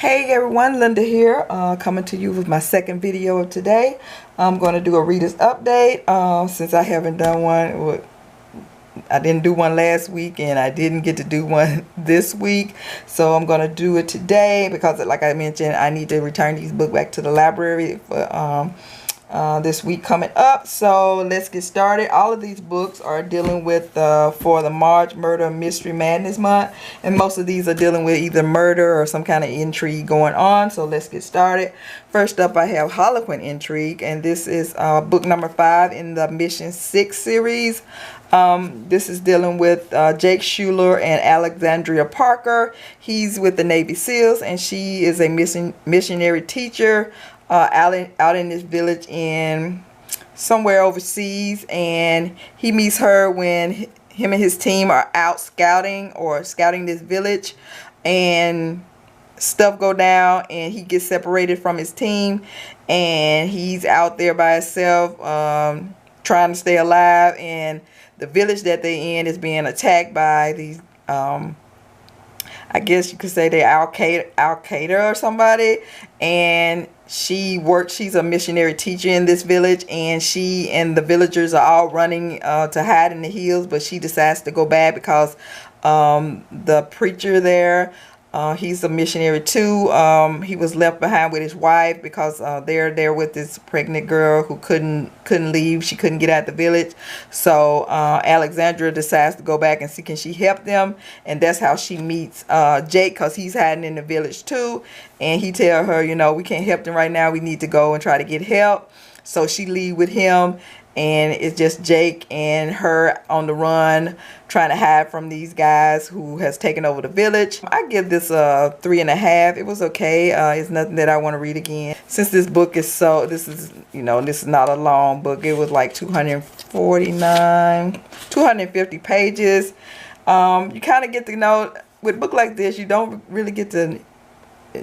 Hey everyone, Linda here, coming to you with my second video of today. I'm going to do a reader's update since I haven't done one. I didn't do one last week and I didn't get to do one this week. So I'm going to do it today because, like I mentioned, I need to return these books back to the library for this week coming up. So let's get started. All of these books are dealing with for the March Murder Mystery Madness month, and most of these are dealing with either murder or some kind of intrigue going on. So let's get started. First up, I have Harlequin Intrigue, and this is book number 5 in the Mission 6 series. This is dealing with Jake Schuler and Alexandria Parker. He's with the Navy SEALs and she is a missionary teacher out in this village in somewhere overseas, and he meets her when him and his team are out scouting this village, and stuff go down and he gets separated from his team and he's out there by himself trying to stay alive, and the village that they in is being attacked by these I guess you could say they're Al Qaeda or somebody, and she's a missionary teacher in this village, and she and the villagers are all running to hide in the hills, but she decides to go back because the preacher there, he's a missionary too. He was left behind with his wife because they're there with this pregnant girl who couldn't leave. She couldn't get out the village. So Alexandra decides to go back and see can she help them, and that's how she meets Jake, because he's hiding in the village too. And he tell her, you know, we can't help them right now. We need to go and try to get help. So she leave with him, and it's just Jake and her on the run trying to hide from these guys who has taken over the village. I give this a 3.5. It was okay. It's nothing that I want to read again. Since this book is this is not a long book. It was like 250 pages. You kind of get to know, with a book like this, you don't really get to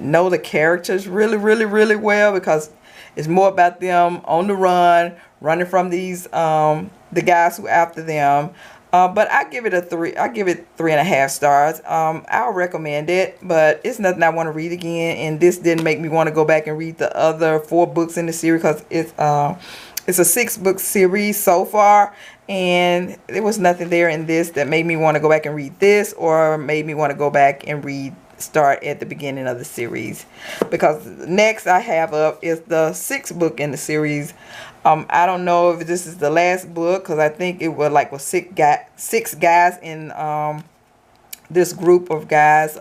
know the characters really well, because it's more about them on the run, running from these the guys who after them. But I give it a 3. I give it 3.5 stars. I'll recommend it, but it's nothing I want to read again. And this didn't make me want to go back and read the other 4 books in the series, because it's a 6-book series so far, and there was nothing there in this that made me want to go back and read this, or made me want to go back and start at the beginning of the series. Because next I have up is the 6th book in the series. I don't know if this is the last book, because I think it was like 6 guys in this group of guys.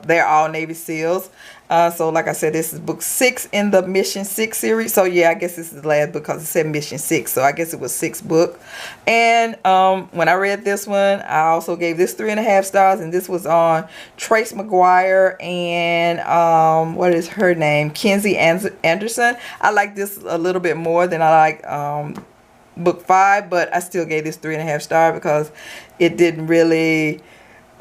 They're all Navy SEALs. So like I said, this is book 6 in the Mission 6 series. So yeah, I guess this is the last book because it said Mission 6. So I guess it was 6th book. And when I read this one, I also gave this 3.5 stars. And this was on Trace McGuire and what is her name? Kenzie Anderson. I like this a little bit more than I like book 5, but I still gave this 3.5 stars because it didn't really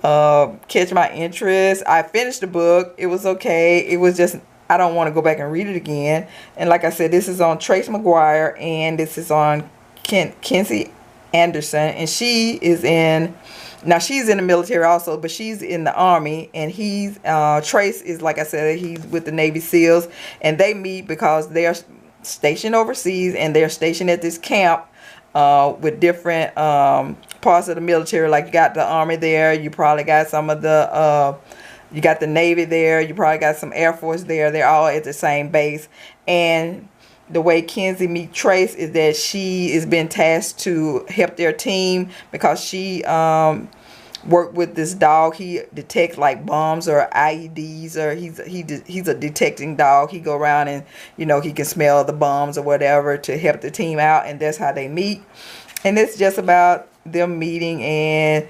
catch my interest. I finished the book. It was okay. It was just, I don't want to go back and read it again. And like I said, this is on Trace McGuire and this is on Kenzie Anderson, and she is she's in the military also, but she's in the Army, and he's Trace is, like I said, he's with the Navy SEALs, and they meet because they're stationed overseas, and they're stationed at this camp with different parts of the military. Like you got the Army there, you probably got some of the you got the Navy there, you probably got some Air Force there. They're all at the same base. And the way Kenzie meets Trace is that she is being tasked to help their team because she worked with this dog. He detects like bombs or IEDs, or he's a detecting dog. He go around and he can smell the bombs or whatever to help the team out, and that's how they meet. And it's just about them meeting, and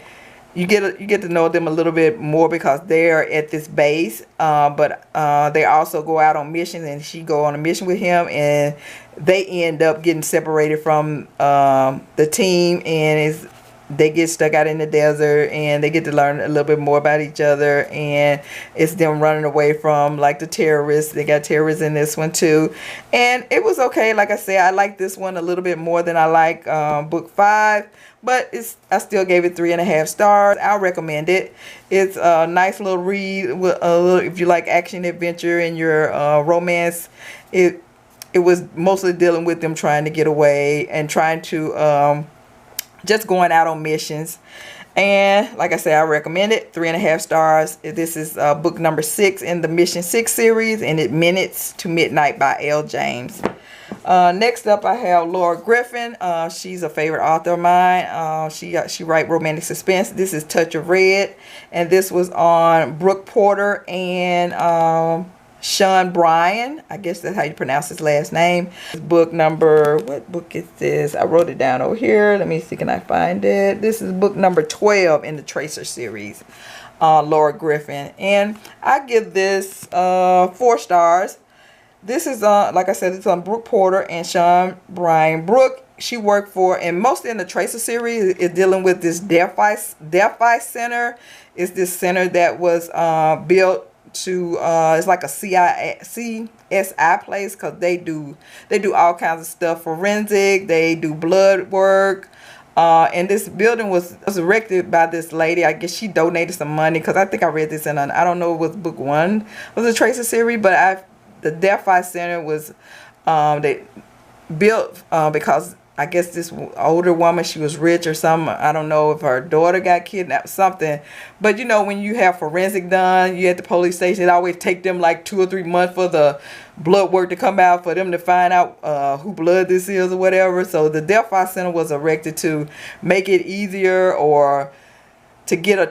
you get to know them a little bit more because they're at this base, but they also go out on missions, and she go on a mission with him, and they end up getting separated from the team, and they get stuck out in the desert and they get to learn a little bit more about each other, and it's them running away from like the terrorists. They got terrorists in this one too, and it was okay. Like I said, I like this one a little bit more than I like book 5, but I still gave it 3.5 stars. I'll recommend it. It's a nice little read with a little, if you like action adventure and your romance. It was mostly dealing with them trying to get away and trying to just going out on missions. And like I said, I recommend it. 3.5 stars. This is book number 6 in the Mission 6 series, and it Minutes to Midnight by Elle James. Next up, I have Laura Griffin. She's a favorite author of mine. She write romantic suspense. This is Touch of Red, and this was on Brooke Porter and Sean Bryan. I guess that's how you pronounce his last name. Book number, what book is this? I wrote it down over here. Let me see, can I find it? This is book number 12 in the Tracer series. Laura Griffin, and I give this 4 stars. This is like I said, it's on Brooke Porter and Sean Bryan. Brooke, she worked for, and mostly in the Tracer series, is dealing with this Deaf-Eye Center. It's this center that was built to it's like a CSI place, because they do all kinds of stuff, forensic, they do blood work, and this building was erected by this lady. I guess she donated some money, because I think I read this in I don't know, it was book 1 of the Tracer series, but the Deaf-Eye Center was they built because I guess this older woman, she was rich or something. I don't know if her daughter got kidnapped, something. But you know, when you have forensic done, you at the police station, it always take them like 2 or 3 months for the blood work to come out, for them to find out who blood this is or whatever. So the Deaf-Eye Center was erected to make it easier, or to get a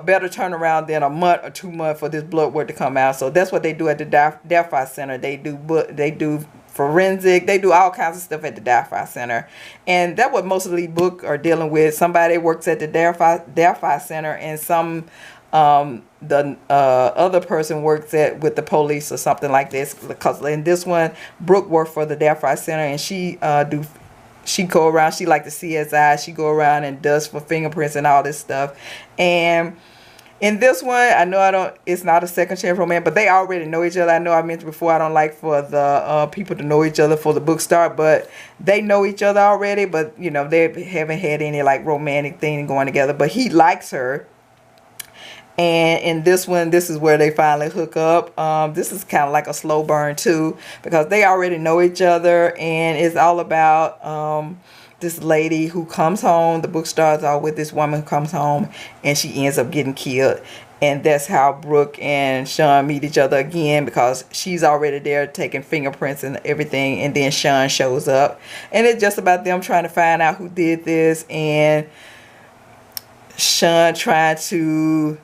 better turnaround than a month or 2 months for this blood work to come out. So that's what they do at the Deaf-Eye Center. They do forensic, they do all kinds of stuff at the Deaf-Eye Center, and that's what most of the book are dealing with. Somebody works at the Deaf-Eye Center, and the other person works with the police or something like this. Because in this one, Brooke worked for the Deaf-Eye Center, and she go around, she like the CSI, she go around and does for fingerprints and all this stuff. And in this one, I know it's not a second chance romance, but they already know each other. I know I mentioned before, I don't like for the people to know each other for the book start, but they know each other already. But you know, they haven't had any like romantic thing going together, but he likes her. And in this one, this is where they finally hook up. This is kind of like a slow burn too, because they already know each other, and it's all about this lady who comes home. The book starts out with this woman who comes home, and she ends up getting killed. And that's how Brooke and Sean meet each other again, because she's already there taking fingerprints and everything, and then Sean shows up. And it's just about them trying to find out who did this, and Sean trying to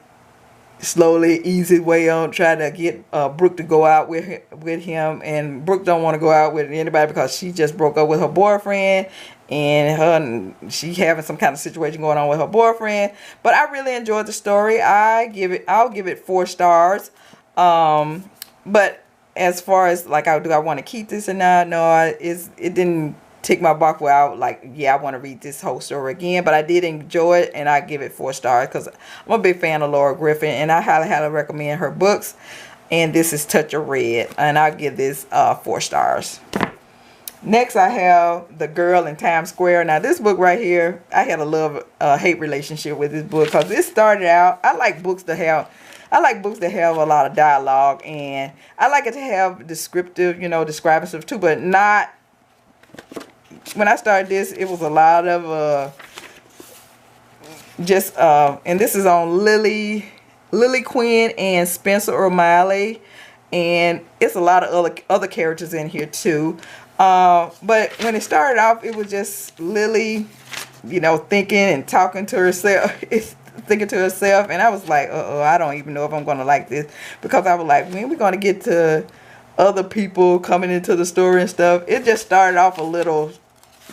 slowly ease his way on, trying to get Brooke to go out with him. And Brooke don't want to go out with anybody because she just broke up with her boyfriend, and she having some kind of situation going on with her boyfriend. But I really enjoyed the story. I'll give it 4 stars. But as far as like, do I want to keep this or not? No, it didn't tick my box where I like, yeah, I want to read this whole story again. But I did enjoy it, and I give it 4 stars because I'm a big fan of Laura Griffin, and I highly recommend her books. And this is Touch of Red, and I'll give this 4 stars. Next, I have The Girl in Times Square. Now, this book right here, I had a love-hate relationship with this book, because it started out, I like books that have a lot of dialogue, and I like it to have descriptive, describing stuff too, but not, when I started this, it was a lot of and this is on Lily Quinn and Spencer O'Malley, and it's a lot of other characters in here too. But when it started off, it was just Lily, thinking and talking to herself, and I was like, I don't even know if I'm going to like this, because I was like, when we going to get to other people coming into the story and stuff? It just started off a little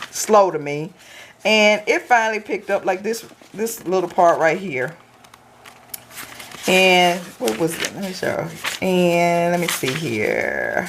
slow to me, and it finally picked up like this little part right here. And what was it? Let me show. And let me see here.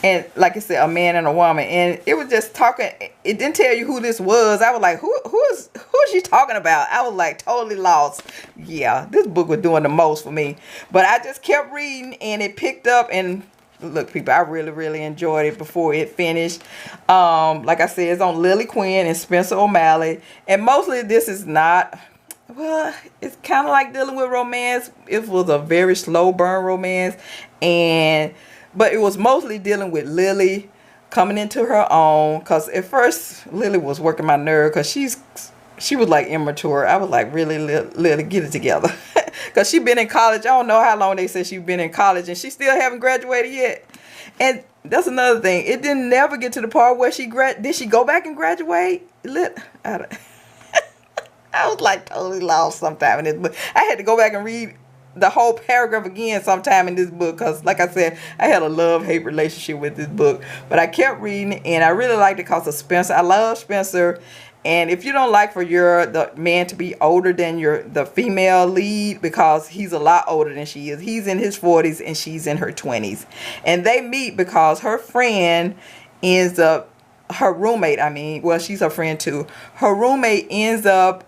And like I said, a man and a woman, and it was just talking. It didn't tell you who this was. I was like, who's she talking about? I was like totally lost. Yeah, this book was doing the most for me, but I just kept reading, and it picked up. And look, people, I really enjoyed it before it finished. Like I said, it's on Lily Quinn and Spencer O'Malley, and mostly this is not. Well, it's kind of like dealing with romance. It was a very slow burn romance, but it was mostly dealing with Lily coming into her own. Cause at first Lily was working my nerve, cause she was like immature. I was like, really, Lily, get it together. Cause she been in college. I don't know how long they said she's been in college, and she still haven't graduated yet. And that's another thing. It didn't never get to the part where did she go back and graduate? I was like totally lost sometime in this book. I had to go back and read the whole paragraph again sometime in this book, because like I said, I had a love-hate relationship with this book, but I kept reading, and I really liked it because of Spencer. I love Spencer, and if you don't like for the man to be older than the female lead, because he's a lot older than she is. He's in his 40s and she's in her 20s, and they meet because her friend ends up, her roommate, well, she's her friend too, her roommate ends up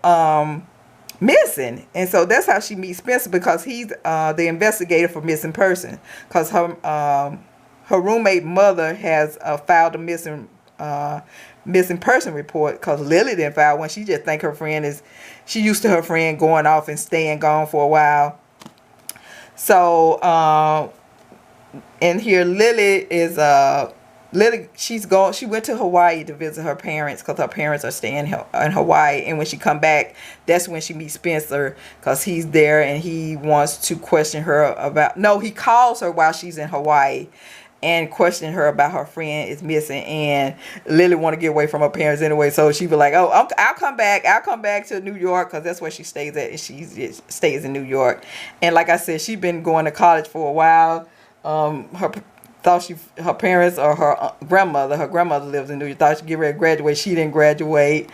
missing, and so that's how she meets Spencer, because he's the investigator for missing person, because her roommate mother has filed a missing person report, because Lily didn't file one. She just think her friend she used to her friend going off and staying gone for a while. So and here Lily is she went to Hawaii to visit her parents, because her parents are staying in Hawaii, and when she come back, that's when she meets Spencer, because he's there and he wants to question her about, he calls her while she's in Hawaii and question her about her friend is missing, and Lily want to get away from her parents anyway, so she be like, I'll come back to New York, because that's where she stays at, and she stays in New York. And like I said, she's been going to college for a while. Her parents or her grandmother lives in New York, thought she'd get ready to graduate. She didn't graduate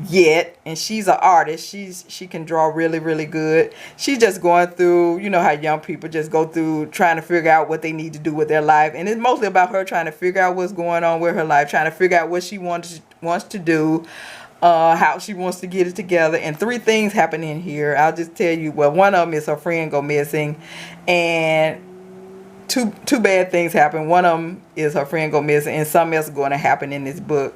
yet, and she's an artist. She can draw really good. She's just going through, you know how young people just go through trying to figure out what they need to do with their life, and it's mostly about her trying to figure out what's going on with her life, trying to figure out what she wants to do, how she wants to get it together. And 3 things happen in here. I'll just tell you. Well, one of them is her friend go missing, and two bad things happen. One of them is her friend go missing, and something else is going to happen in this book,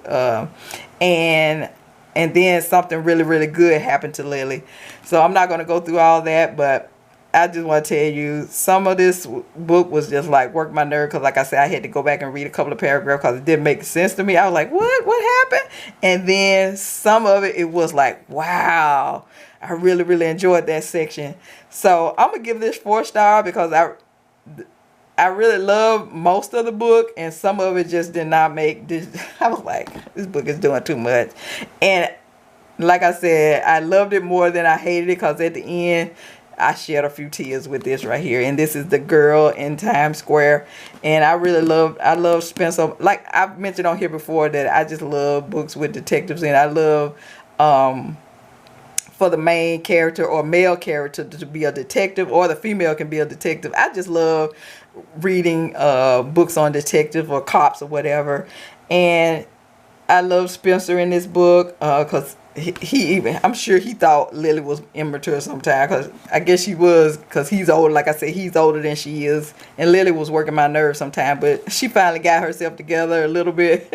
and then something really good happened to Lily. So I'm not going to go through all that, but I just want to tell you, some of this book was just like work my nerve, because like I said, I had to go back and read a couple of paragraphs because it didn't make sense to me. I was like, what happened? And then some of it was like, wow, I really enjoyed that section. So I'm gonna give this 4 stars, because I really love most of the book, and some of it just did not make this. I was like, this book is doing too much. And like I said, I loved it more than I hated it, because at the end, I shed a few tears with this right here. And this is The Girl in Times Square. And I love Spencer. Like I've mentioned on here before, that I just love books with detectives, and I love for the main character or male character to be a detective, or the female can be a detective. I just love reading books on detectives or cops or whatever. And I love Spencer in this book, because I'm sure he thought Lily was immature sometime, because I guess she was, because he's older. Like I said, he's older than she is, and Lily was working my nerves sometime, but she finally got herself together a little bit.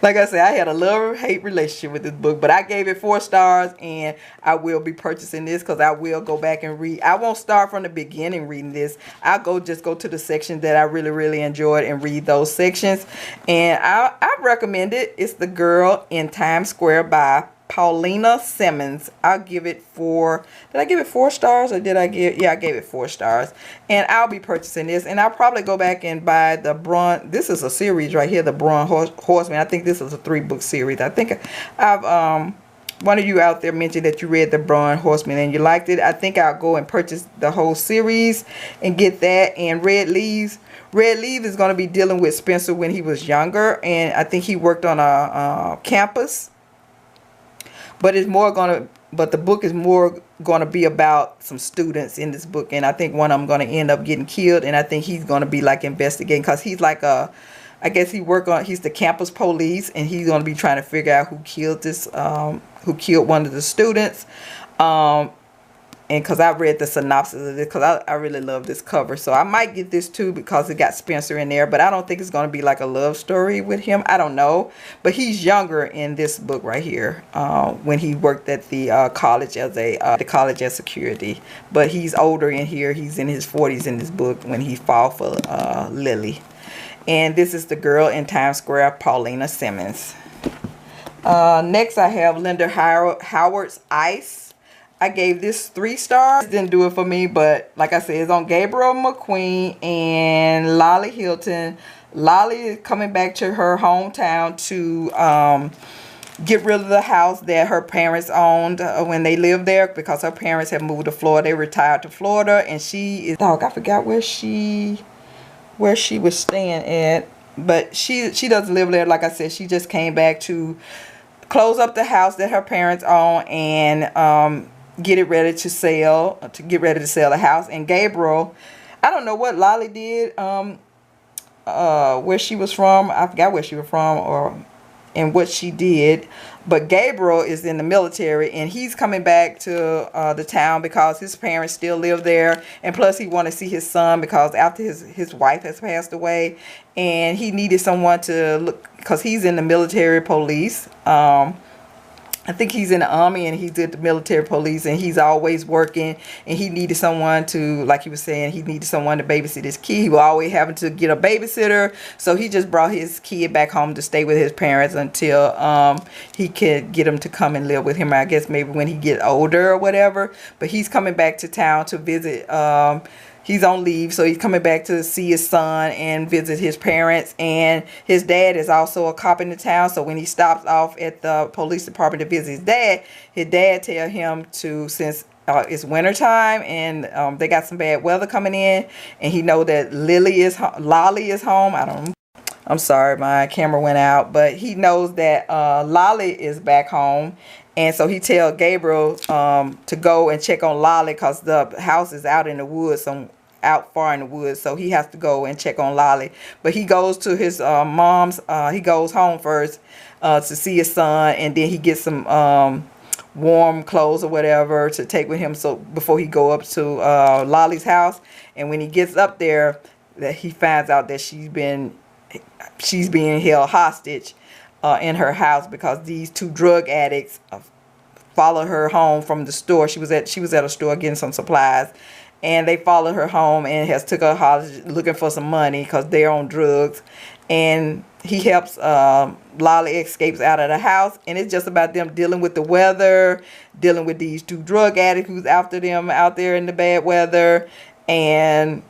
Like I said, I had a love-hate relationship with this book, but I gave it 4 stars, and I will be purchasing this, because I will go back and read. I won't start from the beginning reading this. I'll just go to the section that I really enjoyed and read those sections. And I recommend it. It's The Girl in Times Square by Paullina Simmons. I'll give it 4. Did I give it 4 stars, or did I give? Yeah, I gave it 4 stars. And I'll be purchasing this, and I'll probably go back and buy the Braun. This is a series right here, the Braun Horseman. I think this is a 3-book series. I think I've one of you out there mentioned that you read the Braun Horseman and you liked it. I think I'll go and purchase the whole series and get that. And Red Leaves is going to be dealing with Spencer when he was younger, and I think he worked on a campus. But it's more going to but the book is more going to be about some students in this book, and I think one of them going to end up getting killed, and I think he's going to be like investigating, because he's like a, I guess he's the campus police, and he's going to be trying to figure out who killed who killed one of the students. And because I read the synopsis of this, because I really love this cover. So I might get this too, because it got Spencer in there. But I don't think it's going to be like a love story with him. I don't know. But he's younger in this book right here, when he worked at the college as security. But he's older in here. He's in his 40s in this book when he fall for Lily. And this is the girl in Times Square, Paullina Simmons. Next I have Linda Howard's Ice. I gave this 3 stars. Didn't do it for me, but like I said, it's on Gabriel McQueen and Lolly Hilton. Lolly is coming back to her hometown to get rid of the house that her parents owned when they lived there, because her parents have moved to Florida. They retired to Florida, and she is, I forgot where she was staying at, but she doesn't live there. Like I said, she just came back to close up the house that her parents own and get ready to sell the house. And Gabriel, I don't know what Lolly did, where she was from. I forgot where she was from and what she did. But Gabriel is in the military, and he's coming back to the town because his parents still live there, and plus he wanted to see his son, because after his wife has passed away, and he needed someone to look, because he's in the military police. I think he's in the army, and he's at the military police, and he's always working, and he needed someone to, like he was saying, he needed someone to babysit his kid. He was always having to get a babysitter, so he just brought his kid back home to stay with his parents until he could get him to come and live with him, I guess maybe when he get older or whatever. But he's coming back to town to visit. He's on leave, so he's coming back to see his son and visit his parents. And his dad is also a cop in the town, so when he stops off at the police department to visit his dad tell him to, since it's winter time and they got some bad weather coming in, and he know that Lolly is home. I'm sorry, my camera went out, but he knows that Lolly is back home. And so he tell Gabriel to go and check on Lolly, because the house is out in the woods, out far in the woods. So he has to go and check on Lolly. But he goes to his mom's. He goes home first to see his son, and then he gets some warm clothes or whatever to take with him, so before he go up to Lolly's house. And when he gets up there, that he finds out that she's being held hostage in her house, because these 2 drug addicts followed her home from the store. She was at a store getting some supplies, and they followed her home and has took her hostage looking for some money, because they're on drugs. And he helps Lolly escapes out of the house, and it's just about them dealing with the weather, dealing with these 2 drug addicts who's after them out there in the bad weather. And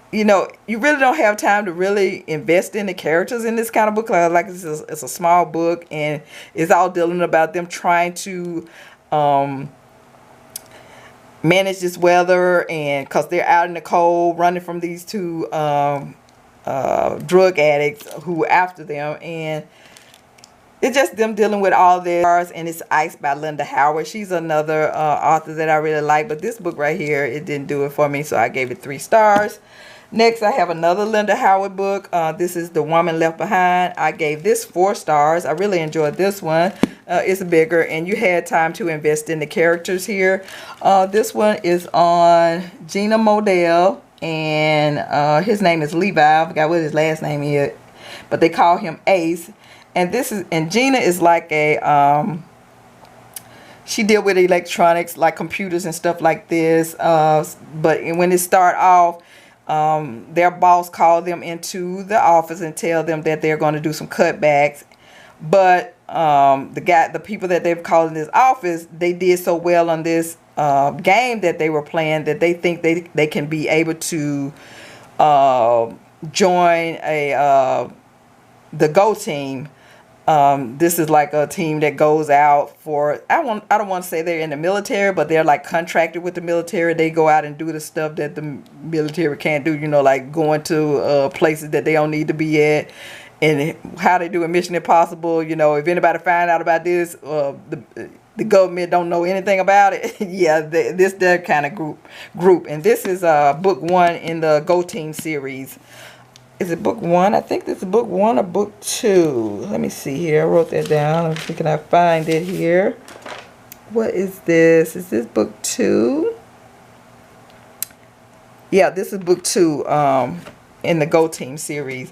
you know, you really don't have time to really invest in the characters in this kind of book. Like it's a small book, and it's all dealing about them trying to manage this weather, and because they're out in the cold running from these 2 drug addicts who are after them. And it's just them dealing with all this. And it's Ice by Linda Howard. She's another author that I really like, but this book right here, it didn't do it for me, so I gave it 3 stars. Next, I have another Linda Howard book. This is The Woman Left Behind. I gave this 4 stars. I really enjoyed this one. It's bigger, and you had time to invest in the characters here. This one is on Gina Modell, and his name is Levi. I forgot what his last name is, but they call him Ace. And Gina is like a she deal with electronics, like computers and stuff like this. But when it start off, their boss called them into the office and tell them that they're going to do some cutbacks. But the people that they've called in this office, they did so well on this game that they were playing that they think they can be able to join the Go team. This is like a team that goes out for, I don't want to say they're in the military, but they're like contracted with the military. They go out and do the stuff that the military can't do, you know, like going to places that they don't need to be at, and how they do a Mission Impossible. You know, if anybody find out about this, the government don't know anything about it. Yeah, this their kind of group. And this is book 1 in the Go Team series. Is it book 1? I think this is book 1 or book 2. Let me see here. I wrote that down. Let's see, can I find it here? What is this? Is this book 2? Yeah, this is book 2 in the Go Team series.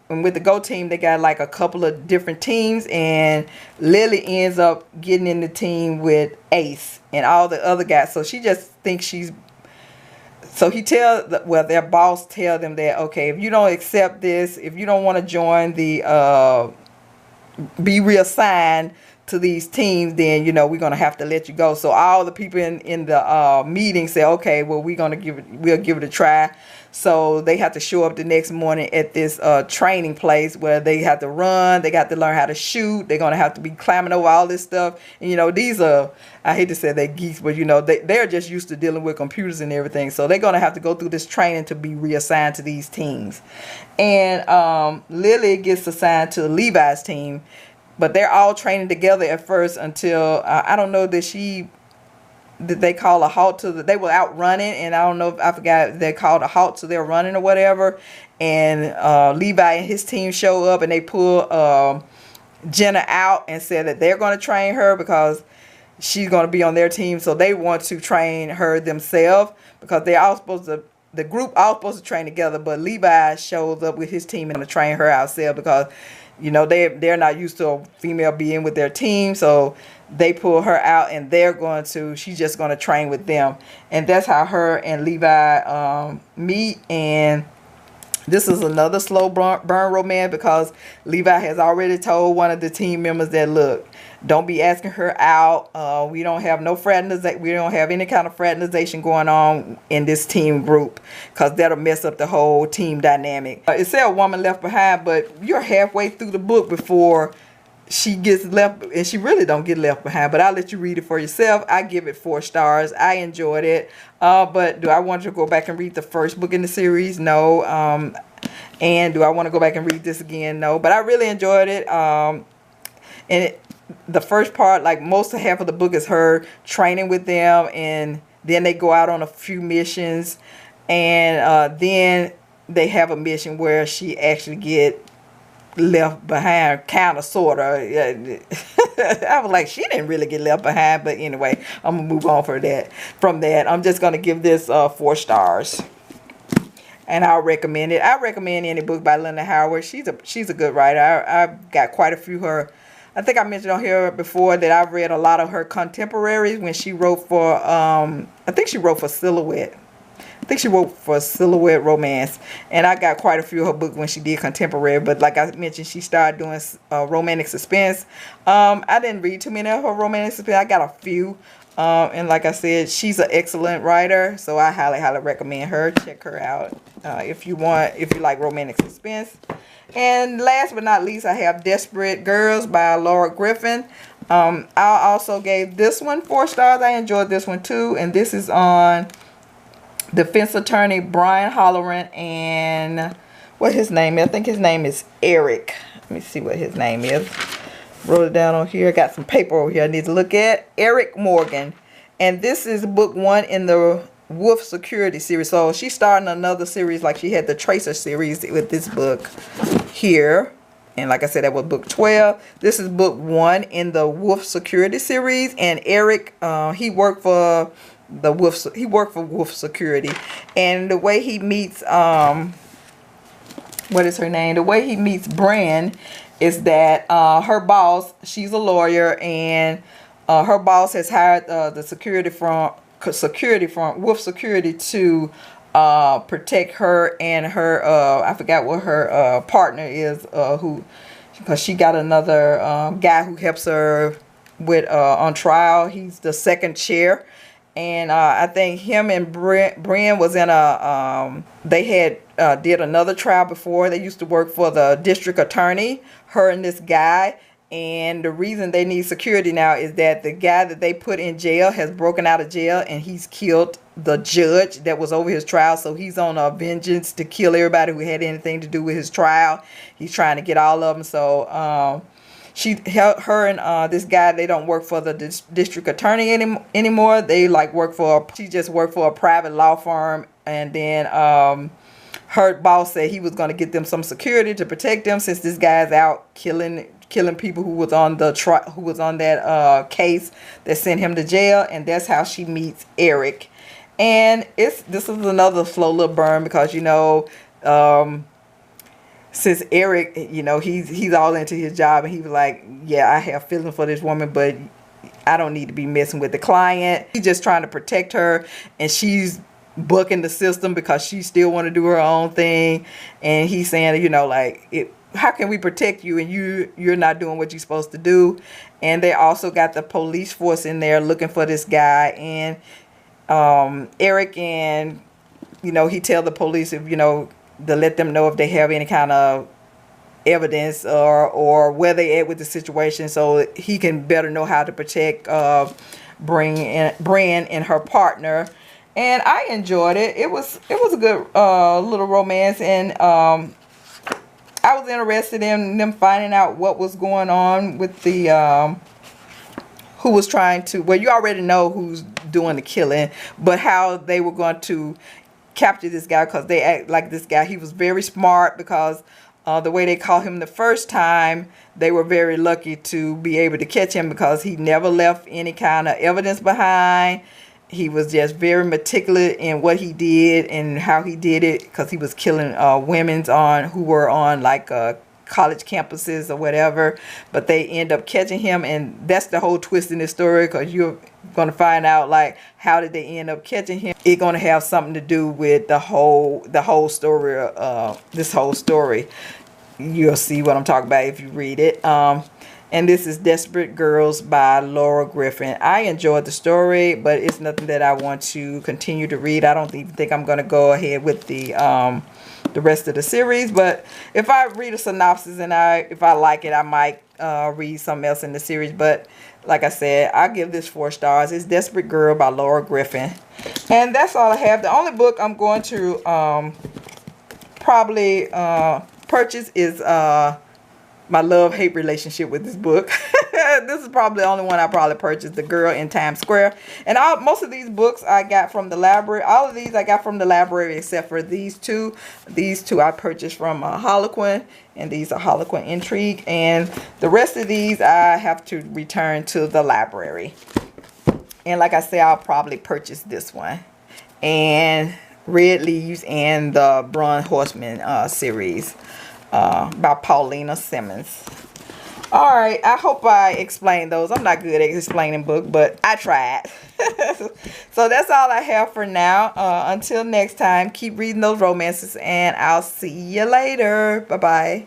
And with the Go Team, they got like a couple of different teams, and Lily ends up getting in the team with Ace and all the other guys. So she just thinks she's, so he tells, well, their boss tell them that, okay, if you don't accept this, if you don't want to join the, be reassigned to these teams, then, you know, we're going to have to let you go. So all the people in the meeting say, okay, well, we'll give it a try. So they have to show up the next morning at this training place where they have to run. They got to learn how to shoot. They're going to have to be climbing over all this stuff. And, you know, these are, I hate to say they're geeks, but, you know, they're just used to dealing with computers and everything. So they're going to have to go through this training to be reassigned to these teams. And Lily gets assigned to Levi's team. But they're all training together at first until, I don't know that they call a halt to they were out running, and I don't know if I forgot if they called a halt to their running or whatever. And Levi and his team show up, and they pull Jenna out and said that they're going to train her because she's going to be on their team. So they want to train her themselves because they're all supposed to, the group all supposed to train together. But Levi shows up with his team and to train her ourselves because, you know, they're not used to a female being with their team. So they pull her out, and she's just going to train with them. And that's how her and Levi meet. And this is another slow burn romance because Levi has already told one of the team members that, look, don't be asking her out. We don't have no fraternization. We don't have any kind of fraternization going on in this team group because that'll mess up the whole team dynamic. It said a woman left behind, but you're halfway through the book before she gets left, and she really don't get left behind. But I'll let you read it for yourself. I give it 4 stars. I enjoyed it. But do I want you to go back and read the first book in the series? No. And do I want to go back and read this again? No. But I really enjoyed it. The first part, like most of half of the book, is her training with them, and then they go out on a few missions, and then they have a mission where she actually get left behind, kind of, sort of. I was like, she didn't really get left behind, but anyway, I'm gonna move on from that. I'm just gonna give this 4 stars, and I'll recommend it. I recommend any book by Linda Howard. She's a good writer. I've got quite a few her. I think I mentioned on here before that I've read a lot of her contemporaries when she wrote for, I think she wrote for Silhouette. I think she wrote for Silhouette Romance. And I got quite a few of her books when she did contemporary. But like I mentioned, she started doing romantic suspense. I didn't read too many of her romantic suspense. I got a few. And like I said, she's an excellent writer. So I highly, highly recommend her. Check her out if you like romantic suspense. And last but not least, I have Desperate Girls by Laura Griffin. I also gave this one 4 stars. I enjoyed this one too. And this is on defense attorney Brian Halloran and what his name is. I think his name is Eric. Let me see what his name is. Wrote it down on here. Got some paper over here I need to look at. Eric Morgan. And this is book 1 in the Wolfe Security series. So she's starting another series, like she had the Tracer series with this book here. And like I said, that was book 12. This is book 1 in the Wolfe Security series. And Eric, he worked for Wolfe Security. And the way he meets what is her name? The way he meets Bran is that her boss, she's a lawyer, and her boss has hired the security from Wolfe Security to protect her and her I forgot what her partner is, because she got another guy who helps her with on trial. He's the second chair. And I think him and Bren was in a, they had did another trial before. They used to work for the district attorney, her and this guy. And the reason they need security now is that the guy that they put in jail has broken out of jail, and he's killed the judge that was over his trial. So he's on a vengeance to kill everybody who had anything to do with his trial. He's trying to get all of them. So her and this guy, they don't work for the district attorney anymore. They like she just worked for a private law firm. And then her boss said he was going to get them some security to protect them, since this guy's out killing people who was on that case that sent him to jail. And that's how she meets Eric. And this is another slow little burn, because since Eric, he's all into his job, and he was like, yeah, I have feelings for this woman, but I don't need to be messing with the client. He's just trying to protect her, and she's bucking the system because she still want to do her own thing. And he's saying, how can we protect you and you're not doing what you're supposed to do? And they also got the police force in there looking for this guy. And Eric, and he tell the police if to let them know if they have any kind of evidence or where they at with the situation, so he can better know how to protect Bran and her partner. And I enjoyed it. It was a good little romance, and I was interested in them finding out what was going on with the who was trying to, well, you already know who's doing the killing, but how they were going to capture this guy, because they act like this guy, he was very smart, because the way they caught him the first time, they were very lucky to be able to catch him, because he never left any kind of evidence behind. He was just very meticulous in what he did and how he did it, because he was killing women who were on like college campuses or whatever. But they end up catching him, and that's the whole twist in this story, because you're going to find out like how did they end up catching him. It's going to have something to do with the whole story. This whole story, you'll see what I'm talking about if you read it. And this is Desperate Girls by Laura Griffin. I enjoyed the story, but it's nothing that I want to continue to read. I don't even think I'm going to go ahead with the rest of the series. But if I read a synopsis and if I like it, I might read something else in the series. But like I said, I give this 4 stars. It's Desperate Girl by Laura Griffin. And that's all I have. The only book I'm going to probably purchase is my love-hate relationship with this book. This is probably the only one I probably purchased, The Girl in Times Square. And most of these books I got from the library. All of these I got from the library except for these two. These two I purchased from Harlequin, and these are Harlequin Intrigue. And the rest of these I have to return to the library. And like I said, I'll probably purchase this one. And Red Leaves and the Bronze Horseman series. By Paullina Simmons. Alright, I hope I explained those. I'm not good at explaining books, but I tried. So that's all I have for now. Until next time, keep reading those romances, and I'll see you later. Bye-bye.